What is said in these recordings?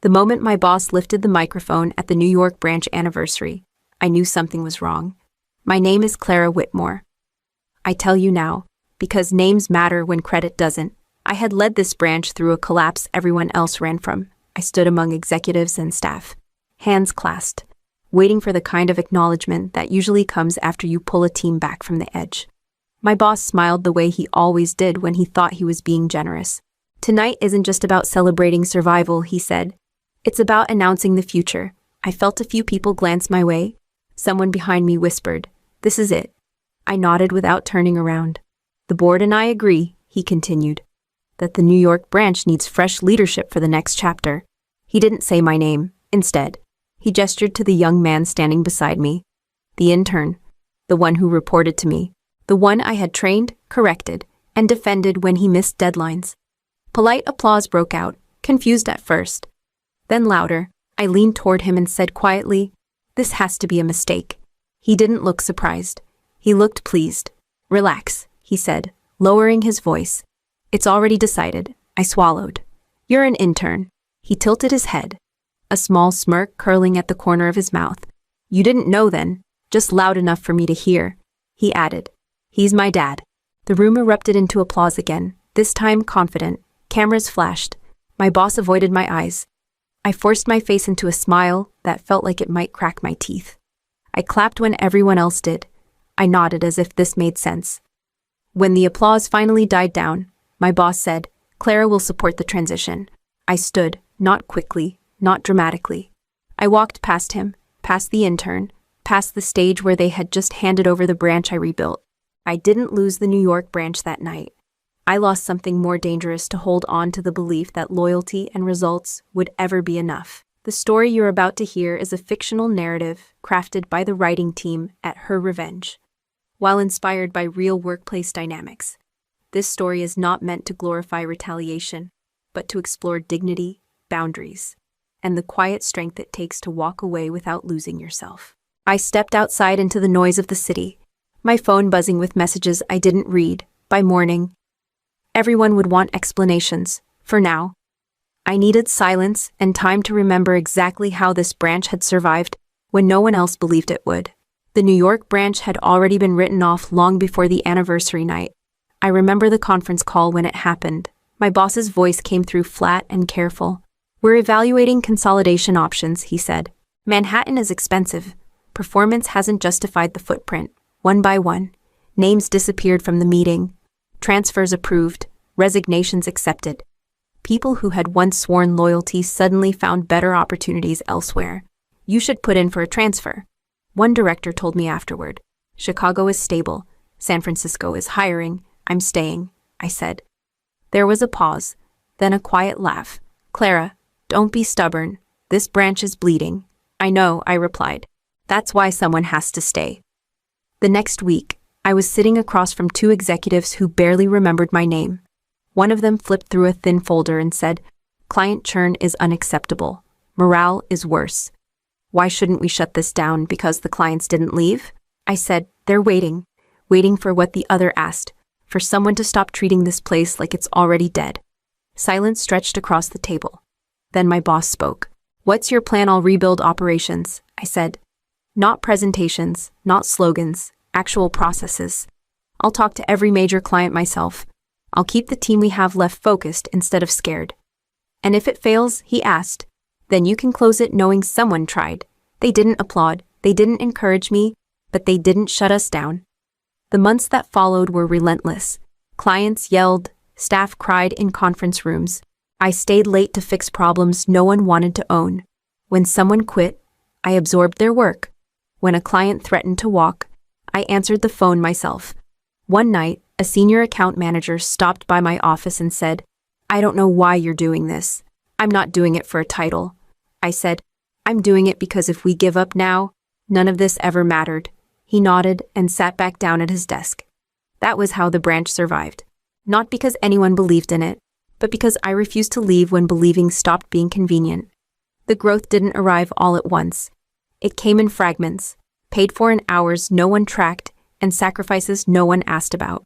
The moment my boss lifted the microphone at the New York branch anniversary, I knew something was wrong. My name is Clara Whitmore. I tell you now, because names matter when credit doesn't. I had led this branch through a collapse everyone else ran from. I stood among executives and staff, hands clasped, waiting for the kind of acknowledgement that usually comes after you pull a team back from the edge. My boss smiled the way he always did when he thought he was being generous. Tonight isn't just about celebrating survival, he said. It's about announcing the future. I felt a few people glance my way. Someone behind me whispered, "This is it." I nodded without turning around. "The board and I agree," he continued, "that the New York branch needs fresh leadership for the next chapter." He didn't say my name. Instead, he gestured to the young man standing beside me. The intern. The one who reported to me. The one I had trained, corrected, and defended when he missed deadlines. Polite applause broke out, confused at first. Then louder. I leaned toward him and said quietly, "This has to be a mistake." He didn't look surprised. He looked pleased. "Relax," he said, lowering his voice. "It's already decided." I swallowed. "You're an intern." He tilted his head, a small smirk curling at the corner of his mouth. "You didn't know then, just loud enough for me to hear," he added. "He's my dad." The room erupted into applause again, this time confident. Cameras flashed. My boss avoided my eyes. I forced my face into a smile that felt like it might crack my teeth. I clapped when everyone else did. I nodded as if this made sense. When the applause finally died down, my boss said, "Clara will support the transition." I stood, not quickly, not dramatically. I walked past him, past the intern, past the stage where they had just handed over the branch I rebuilt. I didn't lose the New York branch that night. I lost something more dangerous to hold on to the belief that loyalty and results would ever be enough. The story you're about to hear is a fictional narrative crafted by the writing team at Her Revenge. While inspired by real workplace dynamics, this story is not meant to glorify retaliation, but to explore dignity, boundaries, and the quiet strength it takes to walk away without losing yourself. I stepped outside into the noise of the city, my phone buzzing with messages I didn't read. By morning, everyone would want explanations. For now, I needed silence and time to remember exactly how this branch had survived when no one else believed it would. The New York branch had already been written off long before the anniversary night. I remember the conference call when it happened. My boss's voice came through flat and careful. "We're evaluating consolidation options," he said. "Manhattan is expensive. Performance hasn't justified the footprint. One by one, names disappeared from the meeting. Transfers approved, resignations accepted. People who had once sworn loyalty suddenly found better opportunities elsewhere. You should put in for a transfer." One director told me afterward. "Chicago is stable. San Francisco is hiring. I'm staying," I said. There was a pause, then a quiet laugh. "Clara, don't be stubborn. This branch is bleeding." "I know," I replied. "That's why someone has to stay." The next week, I was sitting across from two executives who barely remembered my name. One of them flipped through a thin folder and said, "Client churn is unacceptable. Morale is worse. Why shouldn't we shut this down because the clients didn't leave?" I said, "They're waiting for what the other asked, for someone to stop treating this place like it's already dead." Silence stretched across the table. Then my boss spoke. "What's your plan? I'll rebuild operations," I said. "Not presentations, not slogans, actual processes. I'll talk to every major client myself. I'll keep the team we have left focused instead of scared." "And if it fails," he asked, "then you can close it knowing someone tried." They didn't applaud, they didn't encourage me, but they didn't shut us down. The months that followed were relentless. Clients yelled, staff cried in conference rooms. I stayed late to fix problems no one wanted to own. When someone quit, I absorbed their work. When a client threatened to walk, I answered the phone myself. One night, a senior account manager stopped by my office and said, "I don't know why you're doing this. I'm not doing it for a title." I said, "I'm doing it because if we give up now, none of this ever mattered." He nodded and sat back down at his desk. That was how the branch survived. Not because anyone believed in it, but because I refused to leave when believing stopped being convenient. The growth didn't arrive all at once. It came in fragments, paid for in hours no one tracked, and sacrifices no one asked about.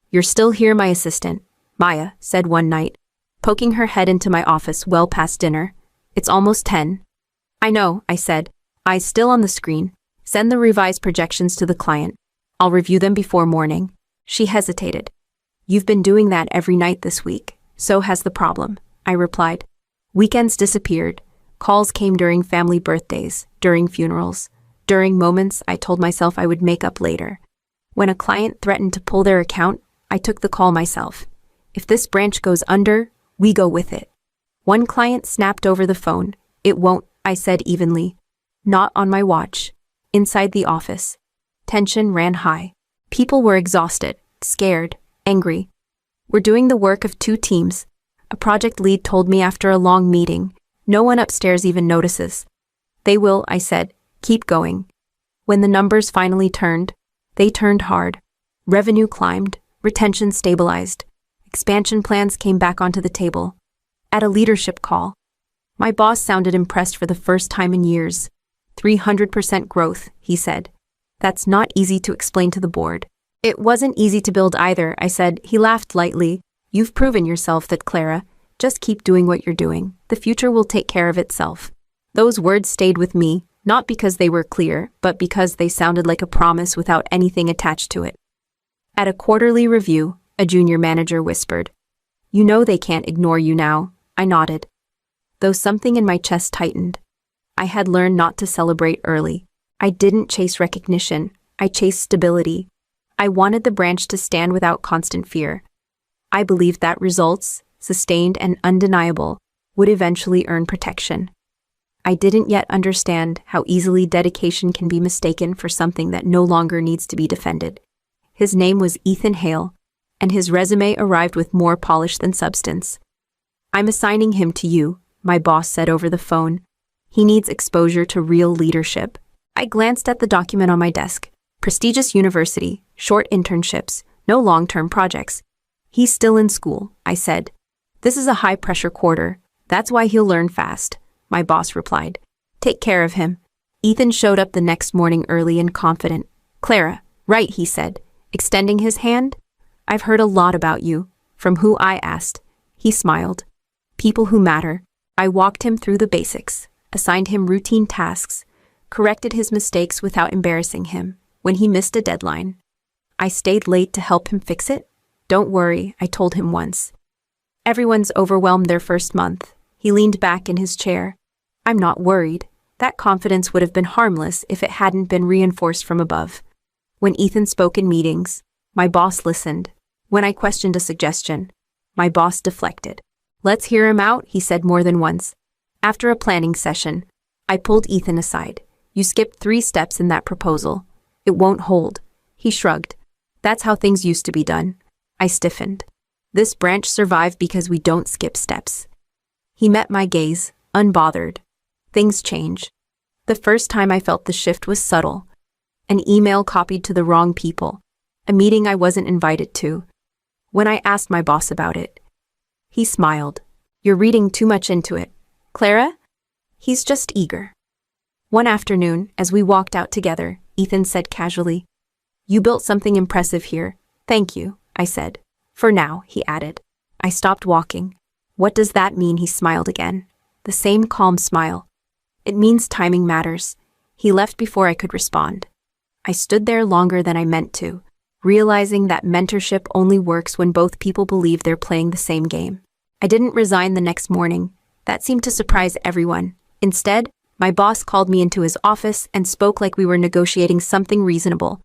"You're still here, my assistant," Maya said one night, poking her head into my office well past dinner. It's almost 10. I know, I said, eyes still on the screen. Send the revised projections to the client. I'll review them before morning. She hesitated. You've been doing that every night this week. So has the problem, I replied. Weekends disappeared. Calls came during family birthdays, during funerals, during moments I told myself I would make up later. When a client threatened to pull their account, I took the call myself. If this branch goes under, we go with it. One client snapped over the phone. It won't, I said evenly. Not on my watch. Inside the office, tension ran high. People were exhausted, scared, angry. We're doing the work of 2 teams. A project lead told me after a long meeting. No one upstairs even notices. They will, I said. Keep going. When the numbers finally turned, they turned hard. Revenue climbed, retention stabilized. Expansion plans came back onto the table. At a leadership call, my boss sounded impressed for the first time in years. 300% growth, he said. That's not easy to explain to the board. It wasn't easy to build either, I said. He laughed lightly. You've proven yourself that, Clara. Just keep doing what you're doing. The future will take care of itself. Those words stayed with me, not because they were clear, but because they sounded like a promise without anything attached to it. At a quarterly review, a junior manager whispered, You know they can't ignore you now. I nodded, though something in my chest tightened. I had learned not to celebrate early. I didn't chase recognition. I chased stability. I wanted the branch to stand without constant fear. I believed that results, sustained and undeniable, would eventually earn protection. I didn't yet understand how easily dedication can be mistaken for something that no longer needs to be defended. His name was Ethan Hale, and his resume arrived with more polish than substance. I'm assigning him to you, my boss said over the phone. He needs exposure to real leadership. I glanced at the document on my desk. Prestigious university, short internships, no long-term projects. He's still in school, I said. This is a high-pressure quarter. That's why he'll learn fast, my boss replied. Take care of him. Ethan showed up the next morning early and confident. Clara, right, he said, extending his hand. I've heard a lot about you. From who? I asked. He smiled. People who matter. I walked him through the basics, assigned him routine tasks, corrected his mistakes without embarrassing him. When he missed a deadline, I stayed late to help him fix it. Don't worry, I told him once. Everyone's overwhelmed their first month. He leaned back in his chair. I'm not worried. That confidence would have been harmless if it hadn't been reinforced from above. When Ethan spoke in meetings, my boss listened. When I questioned a suggestion, my boss deflected. Let's hear him out, he said more than once. After a planning session, I pulled Ethan aside. You skipped 3 steps in that proposal. It won't hold. He shrugged. That's how things used to be done. I stiffened. This branch survived because we don't skip steps. He met my gaze, unbothered. Things change. The first time I felt the shift was subtle. An email copied to the wrong people. A meeting I wasn't invited to. When I asked my boss about it, he smiled. You're reading too much into it. Clara? He's just eager. One afternoon, as we walked out together, Ethan said casually, You built something impressive here. Thank you, I said. For now, he added. I stopped walking. What does that mean? He smiled again. The same calm smile. It means timing matters. He left before I could respond. I stood there longer than I meant to, realizing that mentorship only works when both people believe they're playing the same game. I didn't resign the next morning. That seemed to surprise everyone. Instead, my boss called me into his office and spoke like we were negotiating something reasonable.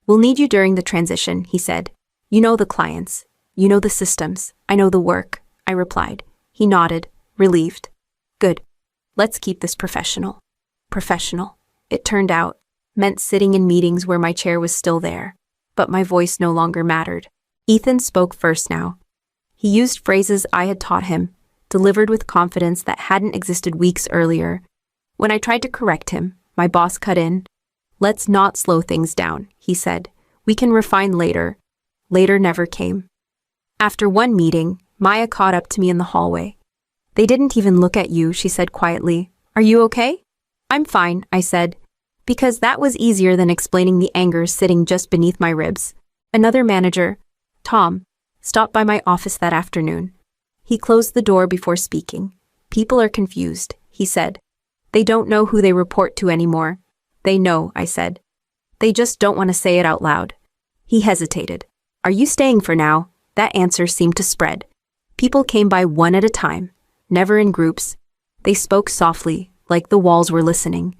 We'll need you during the transition, he said. You know the clients. You know the systems. I know the work, I replied. He nodded, relieved. Good. Let's keep this professional. Professional. It turned out, meant sitting in meetings where my chair was still there. But my voice no longer mattered. Ethan spoke first now. He used phrases I had taught him, delivered with confidence that hadn't existed weeks earlier. When I tried to correct him, my boss cut in. Let's not slow things down, he said. We can refine later. Later never came. After one meeting, Maya caught up to me in the hallway. They didn't even look at you, she said quietly. Are you okay? I'm fine, I said, because that was easier than explaining the anger sitting just beneath my ribs. Another manager, Tom, stopped by my office that afternoon. He closed the door before speaking. People are confused, he said. They don't know who they report to anymore. They know, I said. They just don't want to say it out loud. He hesitated. Are you staying for now? That answer seemed to spread. People came by one at a time, never in groups. They spoke softly, like the walls were listening.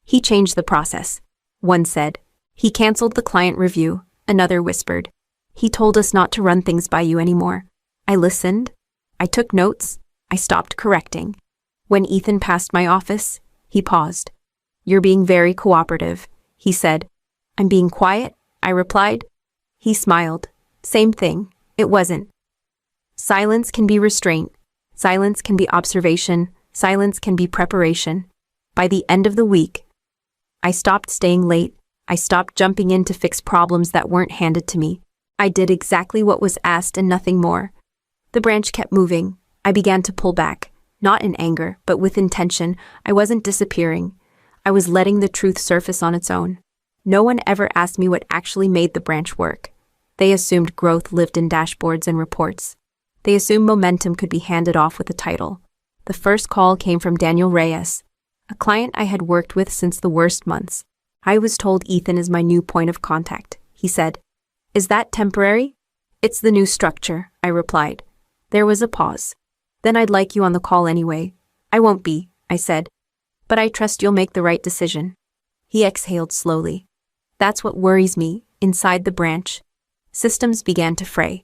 He changed the process. One said. He canceled the client review. Another whispered. He told us not to run things by you anymore. I listened. I took notes. I stopped correcting. When Ethan passed my office, he paused. You're being very cooperative, he said. I'm being quiet, I replied. He smiled. Same thing. It wasn't. Silence can be restraint. Silence can be observation. Silence can be preparation. By the end of the week, I stopped staying late. I stopped jumping in to fix problems that weren't handed to me. I did exactly what was asked and nothing more. The branch kept moving. I began to pull back, not in anger, but with intention. I wasn't disappearing. I was letting the truth surface on its own. No one ever asked me what actually made the branch work. They assumed growth lived in dashboards and reports. They assumed momentum could be handed off with a title. The first call came from Daniel Reyes, a client I had worked with since the worst months. I was told Ethan is my new point of contact, he said. Is that temporary? It's the new structure, I replied. There was a pause. Then I'd like you on the call anyway. I won't be, I said. But I trust you'll make the right decision. He exhaled slowly. That's what worries me, inside the branch. Systems began to fray.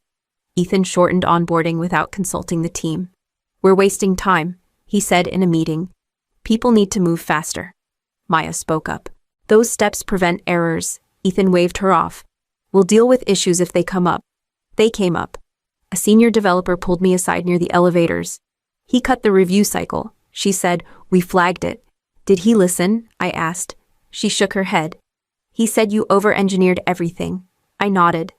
Ethan shortened onboarding without consulting the team. We're wasting time, he said in a meeting. People need to move faster. Maya spoke up. Those steps prevent errors. Ethan waved her off. We'll deal with issues if they come up. They came up. A senior developer pulled me aside near the elevators. He cut the review cycle. She said, we flagged it. Did he listen? I asked. She shook her head. He said you over-engineered everything. I nodded.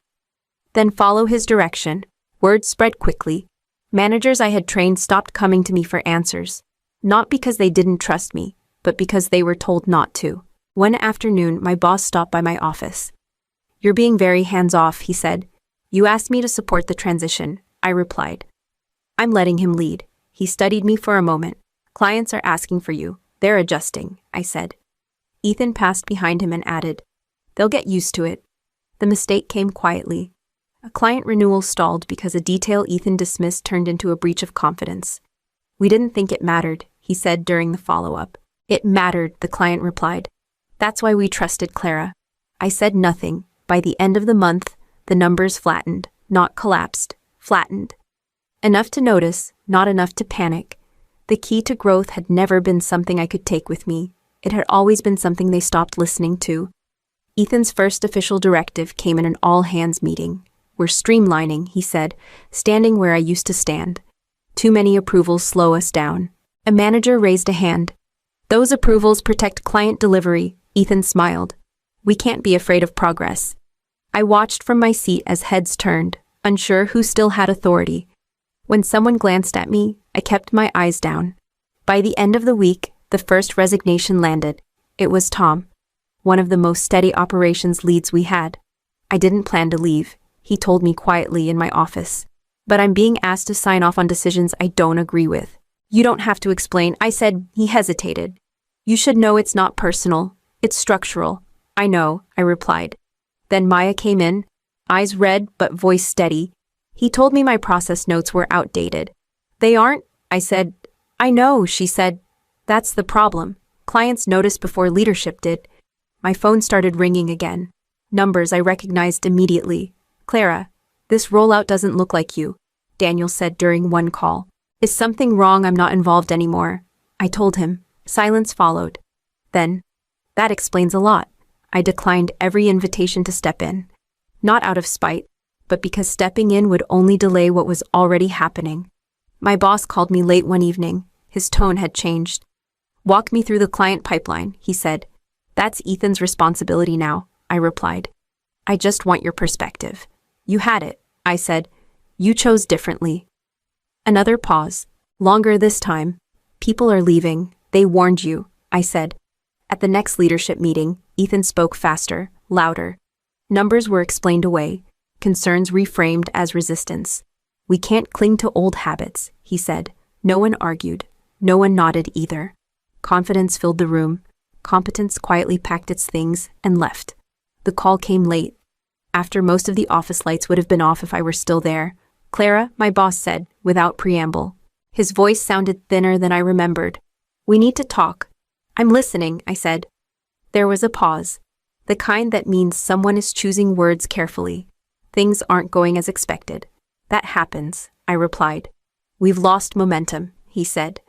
Then follow his direction. Word spread quickly. Managers I had trained stopped coming to me for answers. Not because they didn't trust me, but because they were told not to. One afternoon, my boss stopped by my office. You're being very hands-off, he said. You asked me to support the transition, I replied. I'm letting him lead. He studied me for a moment. Clients are asking for you. They're adjusting, I said. Ethan passed behind him and added, they'll get used to it. The mistake came quietly. A client renewal stalled because a detail Ethan dismissed turned into a breach of confidence. We didn't think it mattered, he said during the follow-up. It mattered, the client replied. That's why we trusted Clara. I said nothing. By the end of the month, the numbers flattened, not collapsed, flattened. Enough to notice, not enough to panic. The key to growth had never been something I could take with me. It had always been something they stopped listening to. Ethan's first official directive came in an all-hands meeting. We're streamlining, he said, standing where I used to stand. Too many approvals slow us down. A manager raised a hand. Those approvals protect client delivery, Ethan smiled. We can't be afraid of progress. I watched from my seat as heads turned, unsure who still had authority. When someone glanced at me, I kept my eyes down. By the end of the week, the first resignation landed. It was Tom, one of the most steady operations leads we had. I didn't plan to leave, he told me quietly in my office. But I'm being asked to sign off on decisions I don't agree with. You don't have to explain, I said. He hesitated. You should know it's not personal. It's structural. I know, I replied. Then Maya came in, eyes red but voice steady. He told me my process notes were outdated. They aren't, I said. I know, she said. That's the problem. Clients noticed before leadership did. My phone started ringing again. Numbers I recognized immediately. Clara, this rollout doesn't look like you, Daniel said during one call. Is something wrong? I'm not involved anymore. I told him. Silence followed. Then, that explains a lot. I declined every invitation to step in. Not out of spite, but because stepping in would only delay what was already happening. My boss called me late one evening. His tone had changed. Walk me through the client pipeline, he said. That's Ethan's responsibility now, I replied. I just want your perspective. You had it, I said. You chose differently. Another pause. Longer this time. People are leaving. They warned you, I said. At the next leadership meeting, Ethan spoke faster, louder. Numbers were explained away, concerns reframed as resistance. We can't cling to old habits, he said. No one argued. No one nodded either. Confidence filled the room. Competence quietly packed its things and left. The call came late, after most of the office lights would have been off if I were still there. "Clara," my boss said, without preamble. His voice sounded thinner than I remembered. "We need to talk." "I'm listening," I said. There was a pause, the kind that means someone is choosing words carefully. "Things aren't going as expected." "That happens," I replied. "We've lost momentum," he said.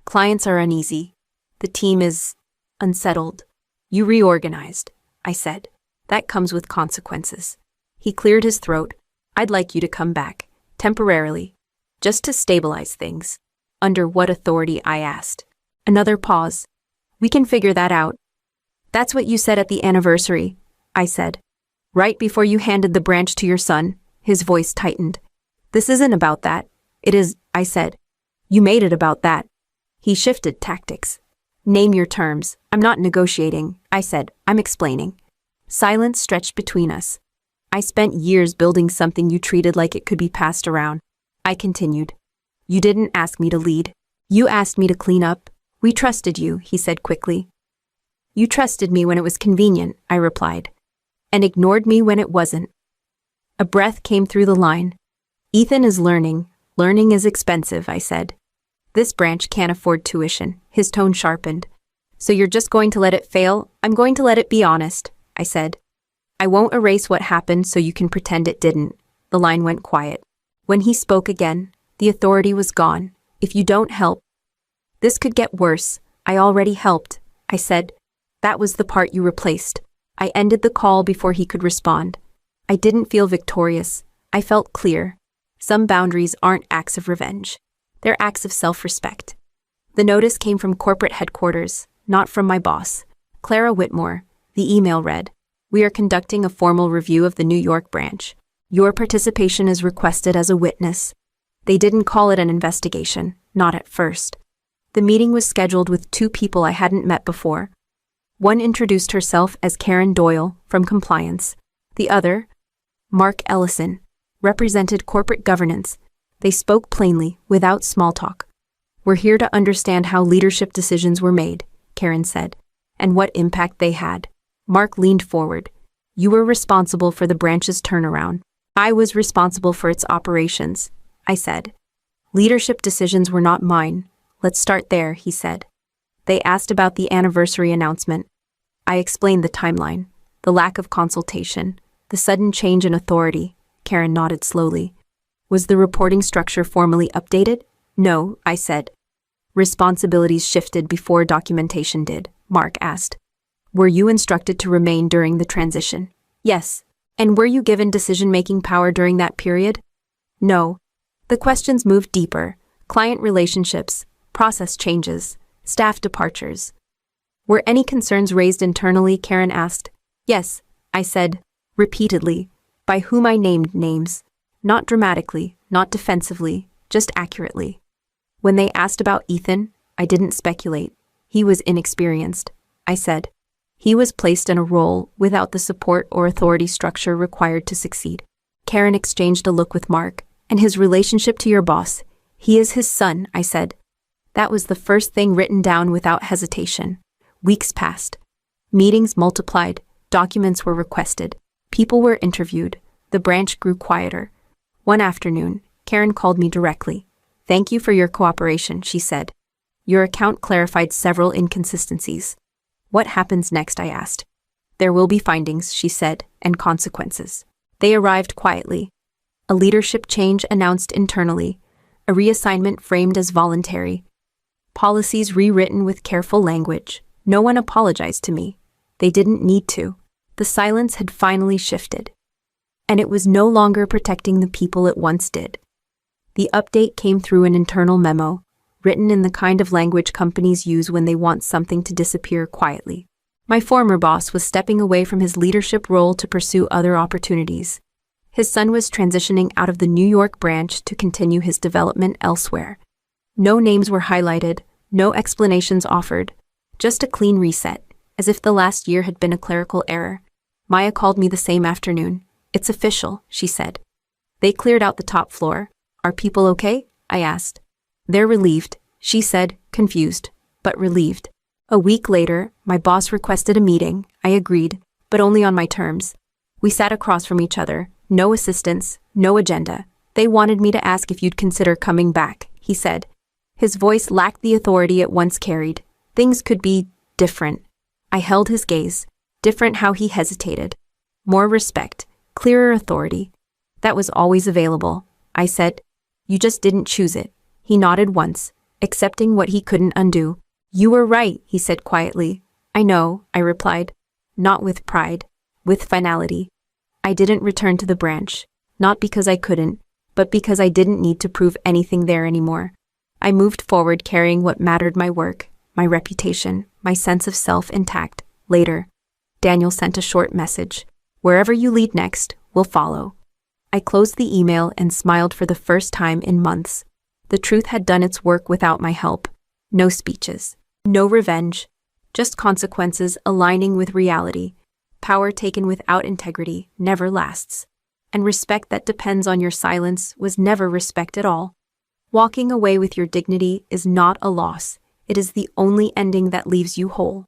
"Clients are uneasy. The team is unsettled." "You reorganized," I said. "That comes with consequences." He cleared his throat. "I'd like you to come back, temporarily, just to stabilize things." "Under what authority?" I asked. Another pause. "We can figure that out." "That's what you said at the anniversary," I said. "Right before you handed the branch to your son." His voice tightened. "This isn't about that." "It is," I said. "You made it about that." He shifted tactics. "Name your terms." "I'm not negotiating," I said. "I'm explaining." Silence stretched between us. "I spent years building something you treated like it could be passed around," I continued. "You didn't ask me to lead. You asked me to clean up." "We trusted you," he said quickly. "You trusted me when it was convenient," I replied, "and ignored me when it wasn't." A breath came through the line. "Ethan is learning. Learning is expensive," I said. "This branch can't afford tuition." His tone sharpened. "So you're just going to let it fail?" "I'm going to let it be honest," I said. "I won't erase what happened so you can pretend it didn't." The line went quiet. When he spoke again, the authority was gone. "If you don't help, this could get worse." "I already helped," I said. "That was the part you replaced." I ended the call before he could respond. I didn't feel victorious. I felt clear. Some boundaries aren't acts of revenge. They're acts of self-respect. The notice came from corporate headquarters, not from my boss. "Clara Whitmore," the email read. "We are conducting a formal review of the New York branch. Your participation is requested as a witness." They didn't call it an investigation, not at first. The meeting was scheduled with two people I hadn't met before. One introduced herself as Karen Doyle, from compliance. The other, Mark Ellison, represented corporate governance. They spoke plainly, without small talk. "We're here to understand how leadership decisions were made," Karen said, "and what impact they had." Mark leaned forward. "You were responsible for the branch's turnaround. I was responsible for its operations," I said. "Leadership decisions were not mine." "Let's start there," he said. They asked about the anniversary announcement. I explained the timeline, the lack of consultation, the sudden change in authority. Karen nodded slowly. "Was the reporting structure formally updated?" "No," I said. "Responsibilities shifted before documentation did," Mark asked. "Were you instructed to remain during the transition?" "Yes." "And were you given decision-making power during that period?" "No." The questions moved deeper. Client relationships, process changes, staff departures. "Were any concerns raised internally?" Karen asked. "Yes," I said, repeatedly, by whom I named names. Not dramatically, not defensively, just accurately. When they asked about Ethan, I didn't speculate. He was inexperienced, I said. He was placed in a role without the support or authority structure required to succeed. Karen exchanged a look with Mark. "And his relationship to your boss? He is his son," I said. That was the first thing written down without hesitation. Weeks passed. Meetings multiplied. Documents were requested. People were interviewed. The branch grew quieter. One afternoon, Karen called me directly. "Thank you for your cooperation," she said. "Your account clarified several inconsistencies." "What happens next?" I asked. "There will be findings," she said, "and consequences." They arrived quietly. A leadership change announced internally, a reassignment framed as voluntary, policies rewritten with careful language. No one apologized to me. They didn't need to. The silence had finally shifted. And it was no longer protecting the people it once did. The update came through an internal memo, written in the kind of language companies use when they want something to disappear quietly. My former boss was stepping away from his leadership role to pursue other opportunities. His son was transitioning out of the New York branch to continue his development elsewhere. No names were highlighted, no explanations offered, just a clean reset, as if the last year had been a clerical error. Maya called me the same afternoon. "It's official," she said. "They cleared out the top floor. Are people okay?" I asked. "They're relieved," she said, confused, but relieved. A week later, my boss requested a meeting. I agreed, but only on my terms. We sat across from each other. No assistants, no agenda. They wanted me to ask if you'd consider coming back, he said. His voice lacked the authority it once carried. Things could be different. I held his gaze. Different how he hesitated. More respect, clearer authority. That was always available, I said. You just didn't choose it. He nodded once, accepting what he couldn't undo. You were right, he said quietly. I know, I replied. Not with pride, with finality. I didn't return to the branch, not because I couldn't, but because I didn't need to prove anything there anymore. I moved forward carrying what mattered: my work, my reputation, my sense of self intact. Later, Daniel sent a short message. Wherever you lead next, we'll follow. I closed the email and smiled for the first time in months. The truth had done its work without my help. No speeches, no revenge, just consequences aligning with reality. Power taken without integrity never lasts. And respect that depends on your silence was never respect at all. Walking away with your dignity is not a loss. It is the only ending that leaves you whole.